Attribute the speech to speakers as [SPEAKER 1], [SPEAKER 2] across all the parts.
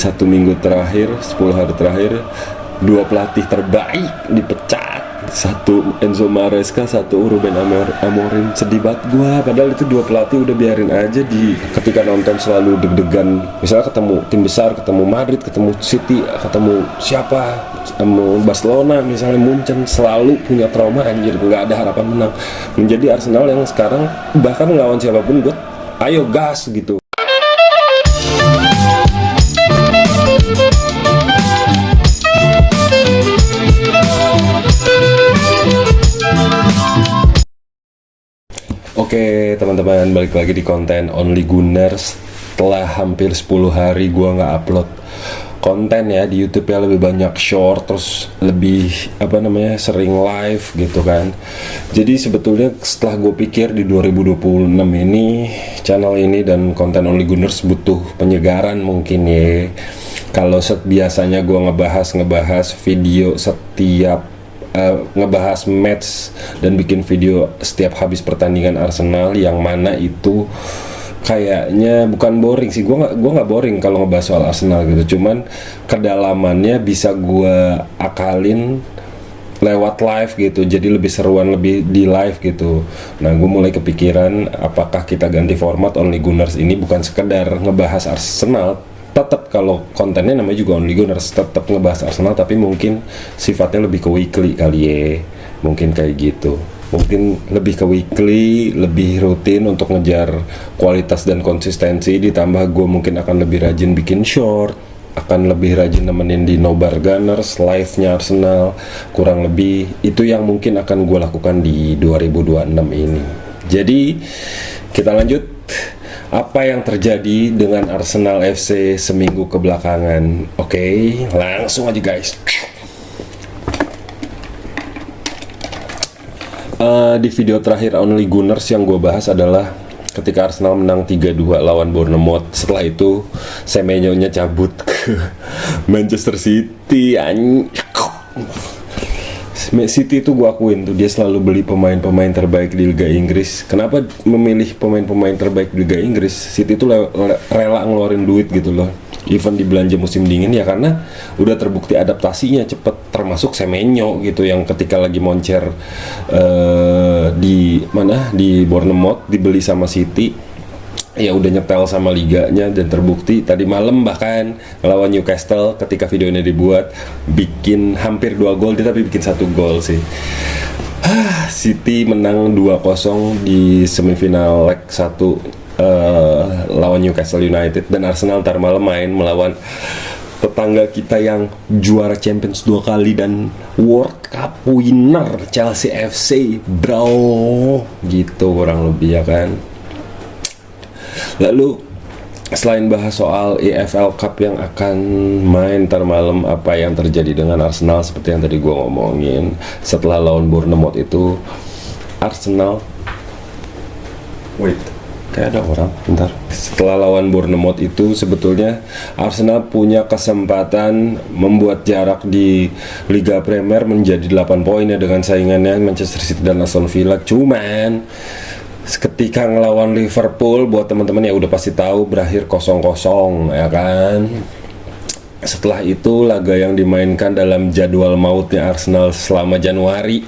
[SPEAKER 1] 1 minggu terakhir, 10 hari terakhir, 2 pelatih terbaik dipecat. Satu Enzo Maresca, satu Ruben Amorim. Sedih banget gua, padahal itu 2 pelatih udah biarin aja. Ketika nonton selalu deg-degan, misalnya ketemu tim besar, ketemu Madrid, ketemu City, ketemu siapa, ketemu Barcelona misalnya, Munchen, selalu punya trauma anjir, nggak ada harapan menang. Menjadi Arsenal yang sekarang bahkan ngelawan siapapun gua ayo gas gitu. Oke teman-teman, balik lagi di konten Only Gunners. Setelah hampir 10 hari gua nggak upload konten ya di YouTube ya, lebih banyak short, terus lebih sering live gitu kan. Jadi sebetulnya setelah gue pikir di 2026 ini channel ini dan konten Only Gunners butuh penyegaran mungkin ya. Kalau biasanya gue ngebahas video setiap ngebahas match dan bikin video setiap habis pertandingan Arsenal, yang mana itu kayaknya bukan boring sih. Gue nggak boring kalau ngebahas soal Arsenal gitu, cuman kedalamannya bisa gue akalin lewat live gitu, jadi lebih seruan lebih di live gitu. Nah gue mulai kepikiran apakah kita ganti format Only Gunners ini bukan sekedar ngebahas Arsenal. Tetap kalau kontennya namanya juga Only Gunners, tetap ngebahas Arsenal, tapi mungkin sifatnya lebih ke weekly kali ya, mungkin kayak gitu. Mungkin lebih ke weekly, lebih rutin untuk ngejar kualitas dan konsistensi. Ditambah gue mungkin akan lebih rajin bikin short, akan lebih rajin nemenin di Nobar Gunners, live-nya Arsenal. Kurang lebih itu yang mungkin akan gue lakukan di 2026 ini. Jadi kita lanjut. Apa yang terjadi dengan Arsenal FC seminggu kebelakangan? Oke, langsung aja guys. Di video terakhir Only Gunners yang gue bahas adalah ketika Arsenal menang 3-2 lawan Bournemouth. Setelah itu Semenyo-nya cabut ke Manchester City. City itu gue akuin tuh, dia selalu beli pemain-pemain terbaik di Liga Inggris. Kenapa memilih pemain-pemain terbaik di Liga Inggris? City itu rela ngeluarin duit gitu loh, even di belanja musim dingin ya, karena udah terbukti adaptasinya cepet. Termasuk Semenyo gitu, yang ketika lagi moncer di Bournemouth dibeli sama City, ya udah nyetel sama liganya, dan terbukti tadi malam bahkan melawan Newcastle ketika video ini dibuat bikin hampir 2 gol, dia tapi bikin 1 gol sih. City menang 2-0 di semifinal leg 1 lawan Newcastle United, dan Arsenal ntar malam main melawan tetangga kita yang juara Champions 2 kali dan World Cup winner Chelsea FC bro, gitu kurang lebih ya kan. Lalu selain bahas soal EFL Cup yang akan main ntar malam, apa yang terjadi dengan Arsenal seperti yang tadi gue ngomongin. Setelah lawan Bournemouth itu Arsenal kayak ada orang bentar. Setelah lawan Bournemouth itu sebetulnya Arsenal punya kesempatan membuat jarak di Liga Premier menjadi 8 poin ya dengan saingannya Manchester City dan Aston Villa. Cuman ketika ngelawan Liverpool, buat teman-teman ya udah pasti tahu berakhir 0-0 ya kan. Setelah itu laga yang dimainkan dalam jadwal mautnya Arsenal selama Januari,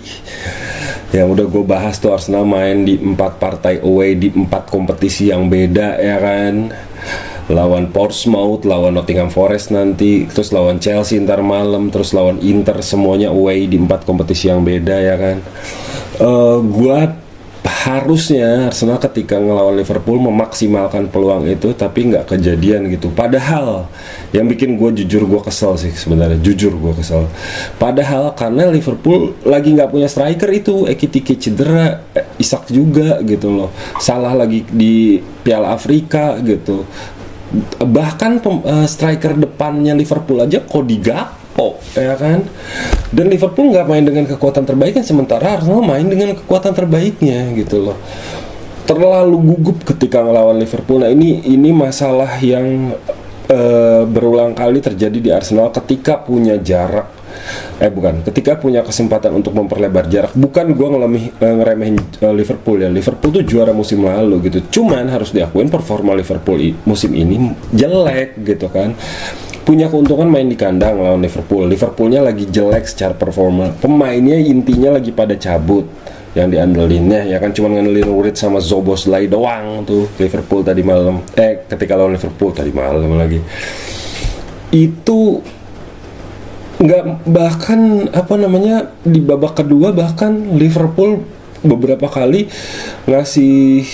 [SPEAKER 1] yang udah gue bahas tuh, Arsenal main di 4 partai away di 4 kompetisi yang beda ya kan. Lawan Portsmouth, lawan Nottingham Forest nanti, terus lawan Chelsea ntar malam, terus lawan Inter, semuanya away di 4 kompetisi yang beda ya kan. Harusnya Arsenal ketika ngelawan Liverpool memaksimalkan peluang itu, tapi nggak kejadian gitu. Padahal yang bikin gue kesel sih sebenarnya, jujur gue kesel. Padahal karena Liverpool lagi nggak punya striker itu, Ekitike cedera, Isak juga gitu loh, salah lagi di Piala Afrika gitu. Bahkan striker depannya Liverpool aja Cody Gakpo ya kan. Dan Liverpool nggak main dengan kekuatan terbaiknya, sementara Arsenal main dengan kekuatan terbaiknya gitu loh. Terlalu gugup ketika ngelawan Liverpool. Nah ini masalah yang berulang kali terjadi di Arsenal ketika punya jarak. Ketika punya kesempatan untuk memperlebar jarak. Bukan gue ngeremehin Liverpool ya. Liverpool tuh juara musim lalu gitu. Cuman harus diakuin performa Liverpool musim ini jelek gitu kan. punya keuntungan main di kandang lawan Liverpool. Liverpoolnya lagi jelek secara performa, pemainnya intinya lagi pada cabut, yang diandelinnya ya kan cuma ngandelin Urit sama Szoboszlai doang tuh Liverpool tadi malam. Ketika lawan Liverpool tadi malam lagi itu nggak, bahkan apa namanya, di babak kedua bahkan Liverpool beberapa kali ngasih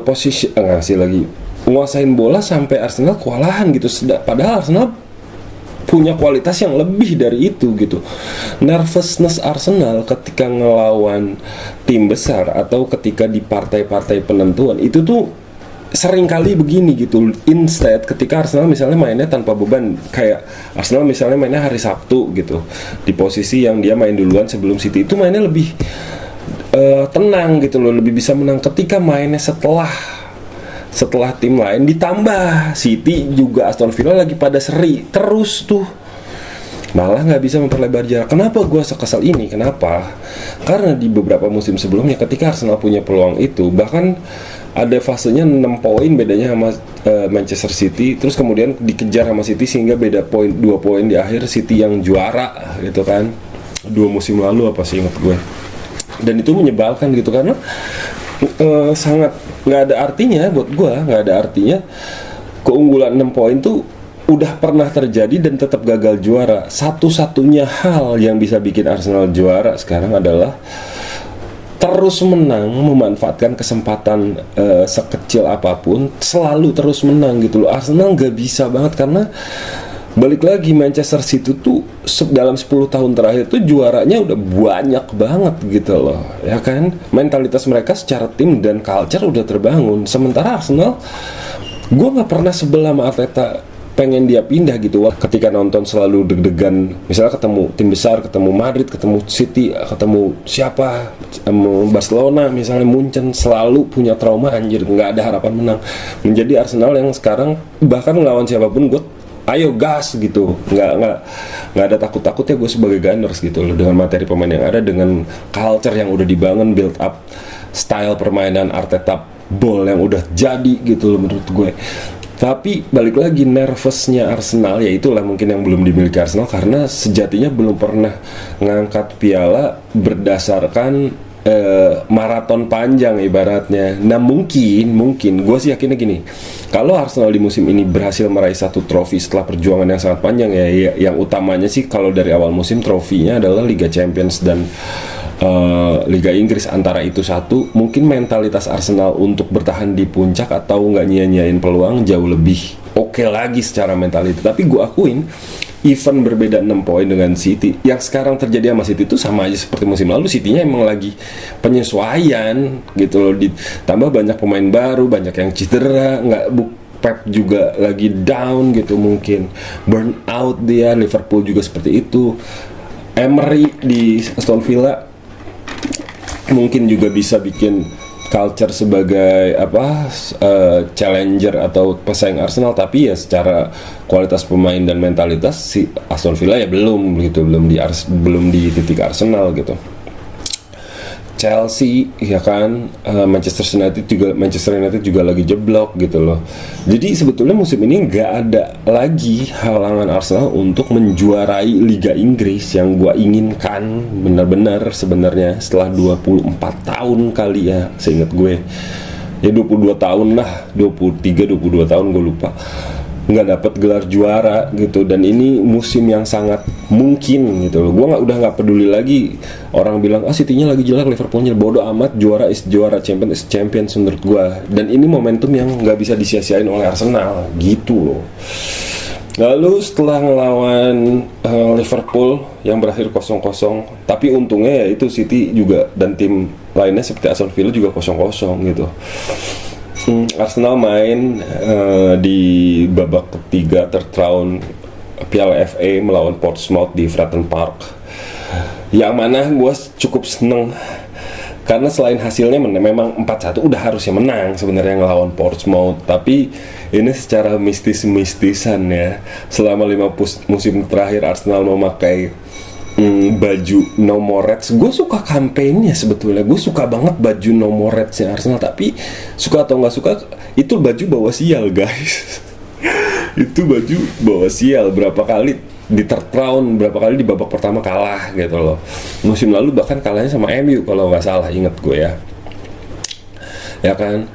[SPEAKER 1] posisi ngasih lagi nguasain bola sampai Arsenal kewalahan gitu. Padahal Arsenal punya kualitas yang lebih dari itu gitu. Nervousness Arsenal ketika ngelawan tim besar atau ketika di partai-partai penentuan itu tuh sering kali begini gitu. Instead ketika Arsenal misalnya mainnya tanpa beban, kayak Arsenal misalnya mainnya hari Sabtu gitu, di posisi yang dia main duluan sebelum City, itu mainnya lebih tenang gitu loh, lebih bisa menang. Ketika mainnya setelah tim lain, ditambah City juga Aston Villa lagi pada seri terus tuh, malah nggak bisa memperlebar jarak. Kenapa gue sekesal ini? Kenapa? Karena di beberapa musim sebelumnya ketika Arsenal punya peluang itu, bahkan ada fasenya 6 poin bedanya sama Manchester City, terus kemudian dikejar sama City sehingga beda 2 poin di akhir, City yang juara gitu kan, 2 musim lalu apa sih ingat gue. Dan itu menyebalkan gitu karena sangat nggak ada artinya buat gue, nggak ada artinya. Keunggulan 6 poin tuh udah pernah terjadi dan tetap gagal juara. Satu-satunya hal yang bisa bikin Arsenal juara sekarang adalah terus menang, memanfaatkan kesempatan sekecil apapun, selalu terus menang gitu loh. Arsenal nggak bisa banget karena balik lagi Manchester City tuh dalam 10 tahun terakhir tuh juaranya udah banyak banget gitu loh, ya kan? Mentalitas mereka secara tim dan culture udah terbangun. Sementara Arsenal, gue nggak pernah sebel sama Arteta pengen dia pindah gitu. Ketika nonton selalu deg-degan, misalnya ketemu tim besar, ketemu Madrid, ketemu City, ketemu siapa, ketemu Barcelona misalnya, Munchen, selalu punya trauma anjir, nggak ada harapan menang. Menjadi Arsenal yang sekarang bahkan melawan siapapun gue ayo gas gitu, nggak ada takut-takutnya gue sebagai Gunners gitu loh, dengan materi pemain yang ada, dengan culture yang udah dibangun, build up style permainan Arteta ball yang udah jadi gitu loh menurut gue. Tapi balik lagi, nervousnya Arsenal ya itulah mungkin yang belum dimiliki Arsenal, karena sejatinya belum pernah ngangkat piala berdasarkan maraton panjang ibaratnya. Nah mungkin gue sih yakinnya gini, kalau Arsenal di musim ini berhasil meraih 1 trofi setelah perjuangan yang sangat panjang ya, yang utamanya sih kalau dari awal musim trofinya adalah Liga Champions dan Liga Inggris, antara itu satu, mungkin mentalitas Arsenal untuk bertahan di puncak atau nggak nyia-nyiain peluang jauh lebih oke lagi secara mentalitas. Tapi gue akuin even berbeda 6 poin dengan City, yang sekarang terjadi sama City itu sama aja seperti musim lalu. City-nya emang lagi penyesuaian gitu loh, ditambah banyak pemain baru, banyak yang cedera, Pep juga lagi down gitu, mungkin burn out dia. Liverpool juga seperti itu. Emery di Aston Villa mungkin juga bisa bikin culture sebagai challenger atau pesaing Arsenal, tapi ya secara kualitas pemain dan mentalitas si Aston Villa ya belum gitu, belum di titik Arsenal gitu. Chelsea ya kan, Manchester United juga lagi jeblok gitu loh. Jadi sebetulnya musim ini nggak ada lagi halangan Arsenal untuk menjuarai Liga Inggris yang gua inginkan benar-benar sebenarnya setelah 24 tahun kali ya, seingat gue ya 22 tahun lah, 22 tahun gue lupa nggak dapat gelar juara gitu. Dan ini musim yang sangat mungkin gitu loh. Gue udah nggak peduli lagi orang bilang City-nya lagi jelek, Liverpoolnya bodoh amat, juara is juara, champion is champion menurut gue. Dan ini momentum yang nggak bisa disia-siain oleh Arsenal gitu loh. Lalu setelah ngelawan Liverpool yang berakhir 0-0, tapi untungnya ya itu City juga dan tim lainnya seperti Aston Villa juga 0-0 gitu. Arsenal main di babak ketiga third round Piala FA melawan Portsmouth di Fratton Park, yang mana gue cukup seneng karena selain hasilnya memang 4-1 udah harusnya menang sebenarnya ngelawan Portsmouth, tapi ini secara mistisan ya, selama 5 musim terakhir Arsenal memakai baju No More Reds. Gue suka kampanye sebetulnya, gue suka banget baju No More Reds-nya Arsenal, tapi suka atau nggak suka itu baju bawa sial guys. Itu baju bawa sial, berapa kali di third round, berapa kali di babak pertama kalah gitu loh. Musim lalu bahkan kalahnya sama MU kalau nggak salah, inget gue ya kan.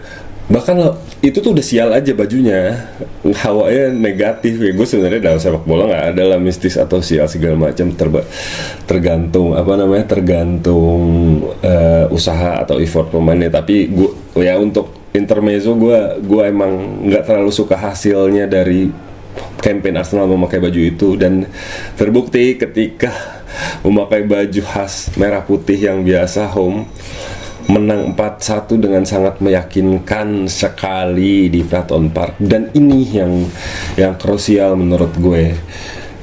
[SPEAKER 1] Bahkan itu tuh udah sial aja bajunya, hawanya negatif ya. Gue sebenarnya dalam sepak bola nggak ada lah mistis atau sial segala macam, tergantung usaha atau effort pemainnya. Tapi gue ya, untuk intermezzo, gue emang nggak terlalu suka hasilnya dari campaign Arsenal memakai baju itu, dan terbukti ketika memakai baju khas merah putih yang biasa home, menang 4-1 dengan sangat meyakinkan sekali di Fratton Park. Dan ini yang krusial menurut gue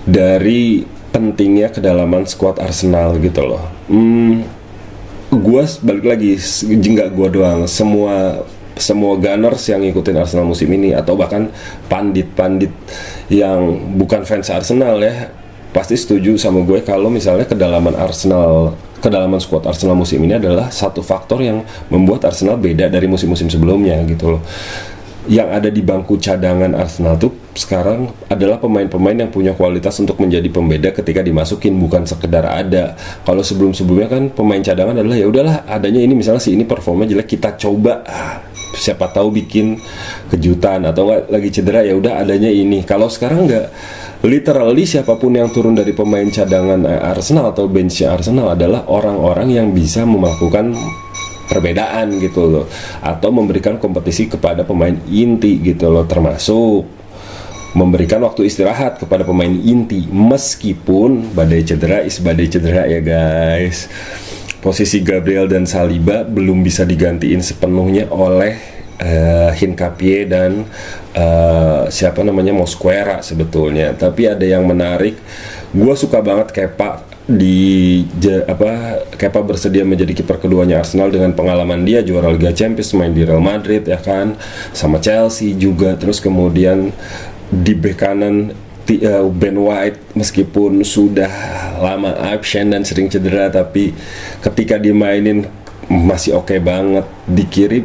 [SPEAKER 1] dari pentingnya kedalaman skuad Arsenal gitu loh. Gue balik lagi, nggak gue doang, semua Gunners yang ngikutin Arsenal musim ini, atau bahkan pandit-pandit yang bukan fans Arsenal ya, pasti setuju sama gue kalau misalnya kedalaman skuad Arsenal musim ini adalah satu faktor yang membuat Arsenal beda dari musim-musim sebelumnya gitu loh. Yang ada di bangku cadangan Arsenal tuh sekarang adalah pemain-pemain yang punya kualitas untuk menjadi pembeda ketika dimasukin, bukan sekedar ada. Kalau sebelum-sebelumnya kan pemain cadangan adalah ya udahlah, adanya ini, misalnya si ini performanya jelek, kita coba siapa tahu bikin kejutan, atau enggak lagi cedera, ya udah adanya ini. Kalau sekarang enggak, literally siapapun yang turun dari pemain cadangan Arsenal atau benchnya Arsenal adalah orang-orang yang bisa melakukan perbedaan gitu loh, atau memberikan kompetisi kepada pemain inti gitu loh, termasuk memberikan waktu istirahat kepada pemain inti. Meskipun badai cedera ya guys, posisi Gabriel dan Saliba belum bisa digantiin sepenuhnya oleh Hincapie dan Mosquera sebetulnya. Tapi ada yang menarik, gue suka banget Kepa bersedia menjadi kiper keduanya Arsenal dengan pengalaman dia juara Liga Champions, main di Real Madrid ya kan, sama Chelsea juga. Terus kemudian di bek kanan Ben White, meskipun sudah lama absen dan sering cedera, tapi ketika dimainin masih oke banget. Di kiri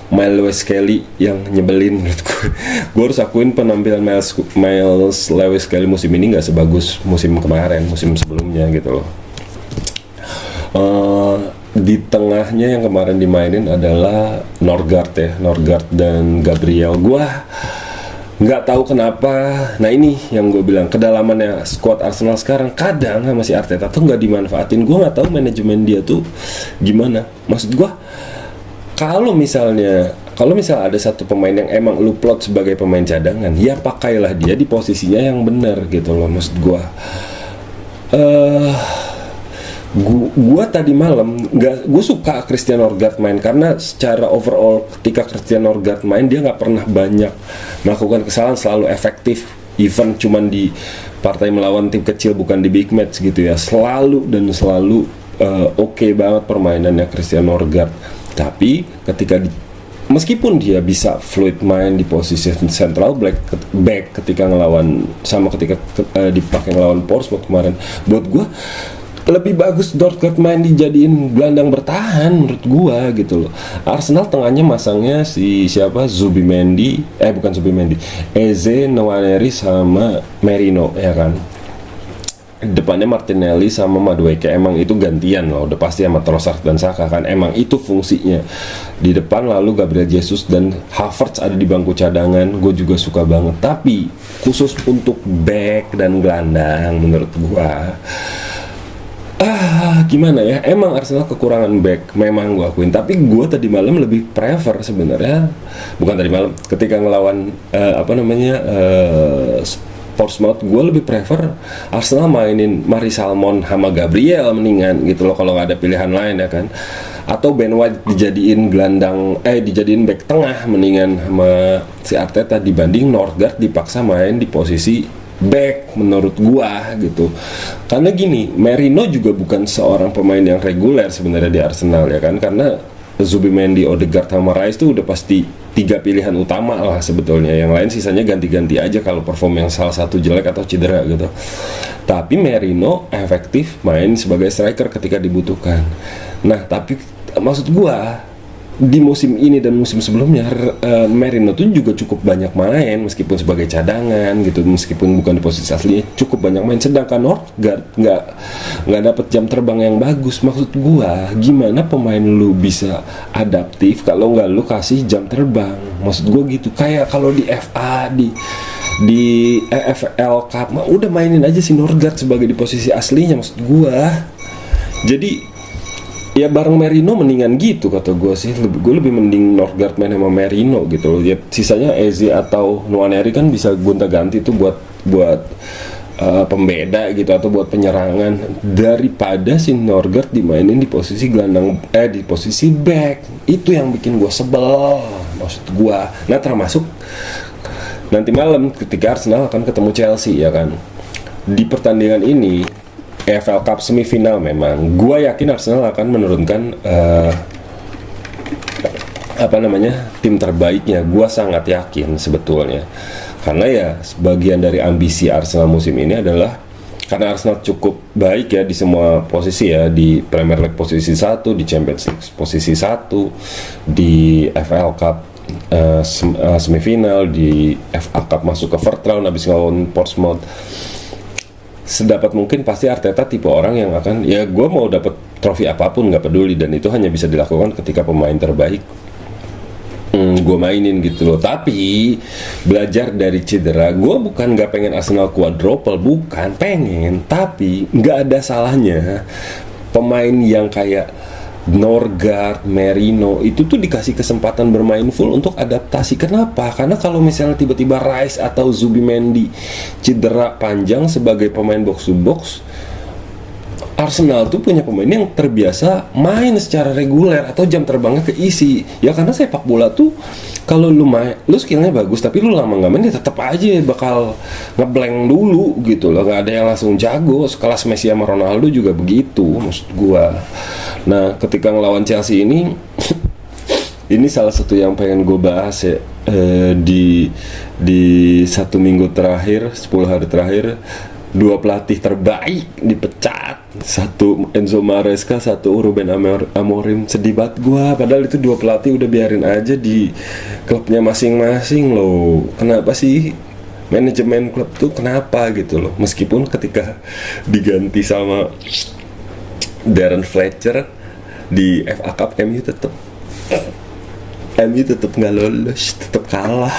[SPEAKER 1] Miles Kelly yang nyebelin menurut gue harus akuin penampilan Miles Lewis Kelly musim ini nggak sebagus musim sebelumnya gitu loh. Di tengahnya yang kemarin dimainin adalah Norgard dan Gabriel. Gue nggak tahu kenapa. Nah ini yang gue bilang, kedalamannya skuad Arsenal sekarang kadang sama si Arteta tuh nggak dimanfaatin. Gue nggak tahu manajemen dia tuh gimana. Maksud gue, kalau misalnya ada satu pemain yang emang lu plot sebagai pemain cadangan, ya pakailah dia di posisinya yang benar gitu loh. Maksud gue tadi malam gue suka Christian Norgard main, karena secara overall ketika Christian Norgard main, dia nggak pernah banyak melakukan kesalahan, selalu efektif, even cuman di partai melawan tim kecil, bukan di big match gitu ya, selalu oke banget permainannya Christian Norgard. Tapi meskipun dia bisa fluid main di posisi central back ketika dipakai ngelawan Portsmouth kemarin, buat gue lebih bagus Norgard main dijadiin gelandang bertahan menurut gua gitu loh. Arsenal tengahnya masangnya Eze, Nwaneri sama Merino ya kan. Depannya Martinelli sama Madueke, emang itu gantian loh, udah pasti sama Trossard dan Saka kan, emang itu fungsinya di depan. Lalu Gabriel Jesus dan Havertz ada di bangku cadangan, gue juga suka banget. Tapi khusus untuk back dan gelandang menurut gua gimana ya, emang Arsenal kekurangan back, memang gue akuin. Tapi gue tadi malam lebih prefer sebenarnya, bukan tadi malam, ketika ngelawan Portsmouth, gue lebih prefer Arsenal mainin Mari Salmon sama Gabriel mendingan gitu loh, kalau nggak ada pilihan lain ya kan. Atau Ben White dijadiin back tengah mendingan sama si Arteta, dibanding Norgard dipaksa main di posisi back menurut gua gitu. Karena gini, Merino juga bukan seorang pemain yang reguler sebenarnya di Arsenal ya kan, karena Zubimendi, Odegaard sama Rice tuh udah pasti 3 pilihan utama lah sebetulnya. Yang lain sisanya ganti-ganti aja kalau perform yang salah satu jelek atau cedera gitu. Tapi Merino efektif main sebagai striker ketika dibutuhkan. Nah, tapi maksud gua di musim ini dan musim sebelumnya Merino tuh juga cukup banyak main meskipun sebagai cadangan gitu, meskipun bukan di posisi aslinya cukup banyak main, sedangkan Northgard nggak dapet jam terbang yang bagus. Maksud gua gimana pemain lu bisa adaptif kalau nggak lu kasih jam terbang? Maksud gua gitu. Kayak kalau di FA di EFL Cup mah udah mainin aja si Northgard sebagai di posisi aslinya, maksud gua. Jadi ya bareng Merino mendingan gitu kata gue sih. Gue lebih mending Northgard main sama Merino gitu loh. Ya sisanya Eze atau Nwaneri kan bisa gonta-ganti tuh buat pembeda gitu atau buat penyerangan, daripada si Northgard dimainin di posisi gelandang di posisi back. Itu yang bikin gue sebel maksud gue. Nah termasuk nanti malam ketika Arsenal akan ketemu Chelsea ya kan. Di pertandingan ini EFL Cup semifinal, memang gue yakin Arsenal akan menurunkan tim terbaiknya. Gue sangat yakin sebetulnya, karena ya sebagian dari ambisi Arsenal musim ini adalah karena Arsenal cukup baik ya di semua posisi ya, di Premier League posisi 1, di Champions League posisi 1, di FL Cup semifinal, di FA Cup masuk ke first round habis ngelawan Portsmouth. Sedapat mungkin pasti Arteta tipe orang yang akan, ya gue mau dapat trofi apapun nggak peduli, dan itu hanya bisa dilakukan ketika pemain terbaik gue mainin gitu loh. Tapi belajar dari cedera, gue bukan nggak pengen Arsenal quadruple, bukan pengen, tapi nggak ada salahnya pemain yang kayak Northgard, Merino itu tuh dikasih kesempatan bermain full untuk adaptasi. Kenapa? Karena kalau misalnya tiba-tiba Rice atau Zubimendi cedera panjang sebagai pemain box to box, Arsenal tuh punya pemain yang terbiasa main secara reguler atau jam terbangnya keisi. Ya karena sepak bola tuh kalau lu skillnya bagus tapi lu lama nggak main, ya tetap aja bakal ngeblank dulu gitu loh. Nggak ada yang langsung jago. Sekelas Messi sama Ronaldo juga begitu maksud gua. Nah ketika ngelawan Chelsea ini ini salah satu yang pengen gue bahas ya, di 1 minggu terakhir, 10 hari terakhir, 2 pelatih terbaik dipecat. Satu Enzo Maresca, satu Ruben Amorim. Sedih banget gue, padahal itu 2 pelatih udah biarin aja di klubnya masing-masing loh. Kenapa sih manajemen klub tuh kenapa gitu loh? Meskipun ketika diganti sama Darren Fletcher di FA Cup, MU tetap nggak lolos, tetap kalah.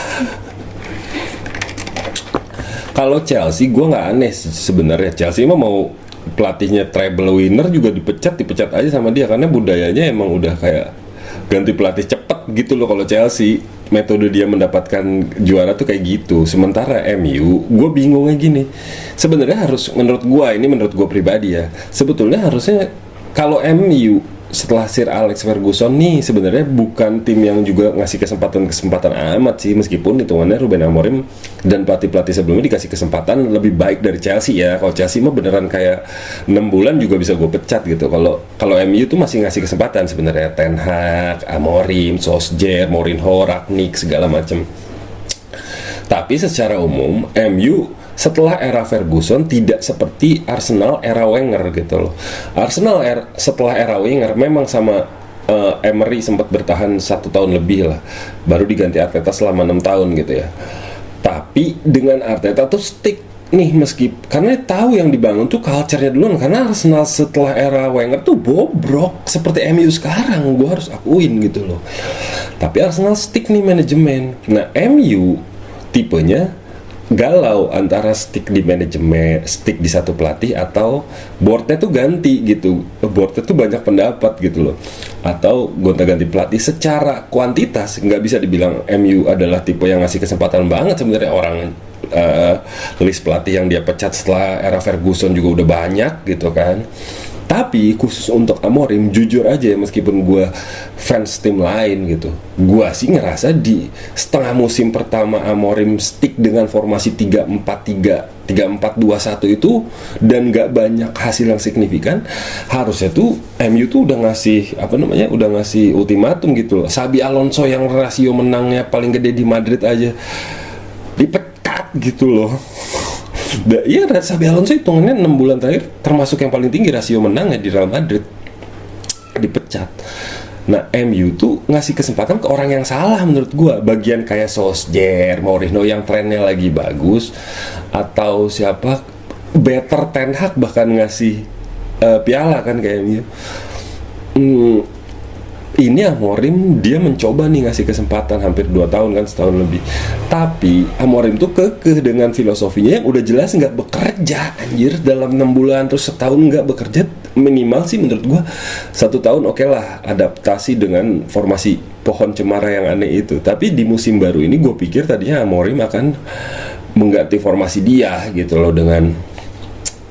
[SPEAKER 1] Kalau Chelsea gue nggak aneh sebenarnya. Chelsea mah mau pelatihnya treble winner juga dipecat aja sama dia, karena budayanya emang udah kayak ganti pelatih cepet gitu loh. Kalau Chelsea metode dia mendapatkan juara tuh kayak gitu. Sementara MU, gue bingungnya gini, sebenarnya harus, menurut gue pribadi ya, sebetulnya harusnya kalau MU setelah Sir Alex Ferguson nih sebenarnya bukan tim yang juga ngasih kesempatan amat sih, meskipun hitungannya Ruben Amorim dan pelatih sebelumnya dikasih kesempatan lebih baik dari Chelsea ya. Kalau Chelsea mah beneran kayak 6 bulan juga bisa gue pecat gitu. Kalau MU tuh masih ngasih kesempatan sebenarnya, Ten Hag, Amorim, Solskjaer, Mourinho, Rangnick segala macam. Tapi secara umum MU setelah era Ferguson tidak seperti Arsenal era Wenger gitu loh. Arsenal setelah era Wenger memang sama Emery sempat bertahan 1 tahun lebih lah, baru diganti Arteta selama 6 tahun gitu ya. Tapi dengan Arteta tuh stick nih, karena tahu yang dibangun tuh culture-nya duluan. Karena Arsenal setelah era Wenger tuh bobrok seperti MU sekarang, gue harus akuin gitu loh. Tapi Arsenal stick nih manajemen. Nah MU tipenya galau antara stick di manajemen, stick di satu pelatih, atau boardnya tuh ganti gitu. Boardnya tuh banyak pendapat gitu loh, atau gonta-ganti pelatih. Secara kuantitas nggak bisa dibilang MU adalah tipe yang ngasih kesempatan banget sebenarnya. Orang list pelatih yang dia pecat setelah era Ferguson juga udah banyak gitu kan. Tapi khusus untuk Amorim, jujur aja meskipun gue fans tim lain gitu, gue sih ngerasa di setengah musim pertama Amorim stick dengan formasi 3-4-3, 3-4-2-1 itu, dan gak banyak hasil yang signifikan. Harusnya tuh MU tuh udah ngasih ultimatum gitu loh. Xabi Alonso yang rasio menangnya paling gede di Madrid aja dipecat gitu loh. Iya, Xabi Alonso hitungannya 6 bulan terakhir termasuk yang paling tinggi rasio menangnya di Real Madrid, dipecat. Nah, MU tuh ngasih kesempatan ke orang yang salah menurut gua. Bagian kayak Solskjaer, Mourinho yang trennya lagi bagus, atau siapa, better Ten Hag bahkan ngasih piala kan kayak MU. Ini Amorim dia mencoba nih ngasih kesempatan hampir 2 tahun kan, setahun lebih. Tapi Amorim tuh kekeh dengan filosofinya yang udah jelas nggak bekerja anjir dalam 6 bulan, terus setahun nggak bekerja. Minimal sih menurut gua 1 tahun oke lah adaptasi dengan formasi pohon cemara yang aneh itu. Tapi di musim baru ini gue pikir tadinya Amorim akan mengganti formasi dia gitu loh, dengan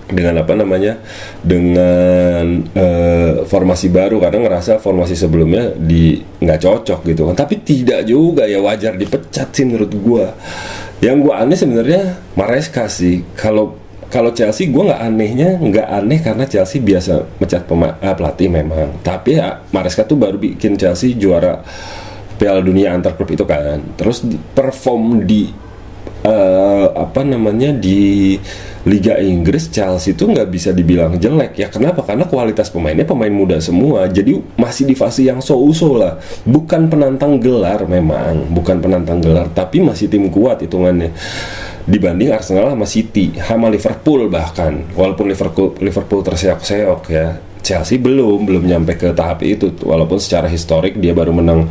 [SPEAKER 1] apa namanya, dengan formasi baru, karena ngerasa formasi sebelumnya nggak cocok gitu kan. Tapi tidak juga, ya wajar dipecat sih menurut gua. Yang gua aneh sebenarnya Maresca sih. Kalau Chelsea gua nggak aneh karena Chelsea biasa mecat pelatih memang. Tapi ya Maresca tuh baru bikin Chelsea juara Piala Dunia antar klub itu kan. Terus perform di di Liga Inggris, Chelsea itu nggak bisa dibilang jelek ya. Kenapa? Karena kualitas pemainnya pemain muda semua, jadi masih di fase yang so-so lah. Bukan penantang gelar memang, bukan penantang gelar, tapi masih tim kuat hitungannya dibanding Arsenal sama City, sama Liverpool bahkan. Walaupun Liverpool terseok-seok ya, Chelsea belum nyampe ke tahap itu. Walaupun secara historik dia baru menang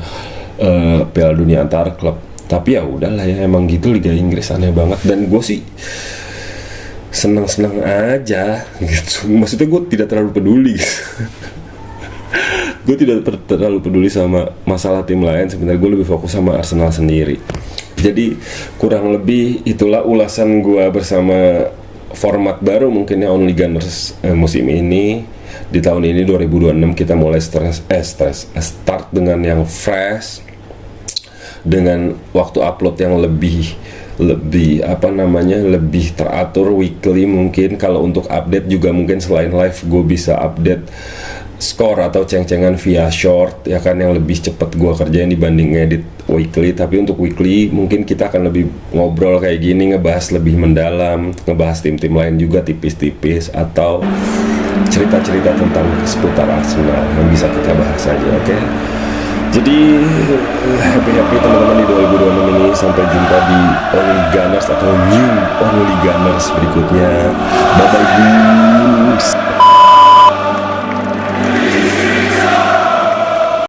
[SPEAKER 1] Piala Dunia antar klub. Tapi ya udahlah ya, emang gitu Liga Inggris, aneh banget. Dan gue sih senang-senang aja gitu. Maksudnya gue tidak terlalu peduli gue tidak terlalu peduli sama masalah tim lain. Sebenarnya gue lebih fokus sama Arsenal sendiri. Jadi kurang lebih itulah ulasan gue bersama format baru mungkin ya Only Gunners musim ini. Di tahun ini 2026 kita mulai start dengan yang fresh, dengan waktu upload yang lebih teratur, weekly mungkin. Kalau untuk update juga mungkin selain live gue bisa update skor atau ceng-cengan via short ya kan, yang lebih cepat gue kerjain dibanding ngedit weekly. Tapi untuk weekly mungkin kita akan lebih ngobrol kayak gini, ngebahas lebih mendalam, ngebahas tim-tim lain juga tipis-tipis, atau cerita-cerita tentang seputar Arsenal yang bisa kita bahas aja, oke? Jadi happy teman-teman di 2026 ini. Sampai jumpa di Only Gunners atau New Only Gunners berikutnya. Bye bye.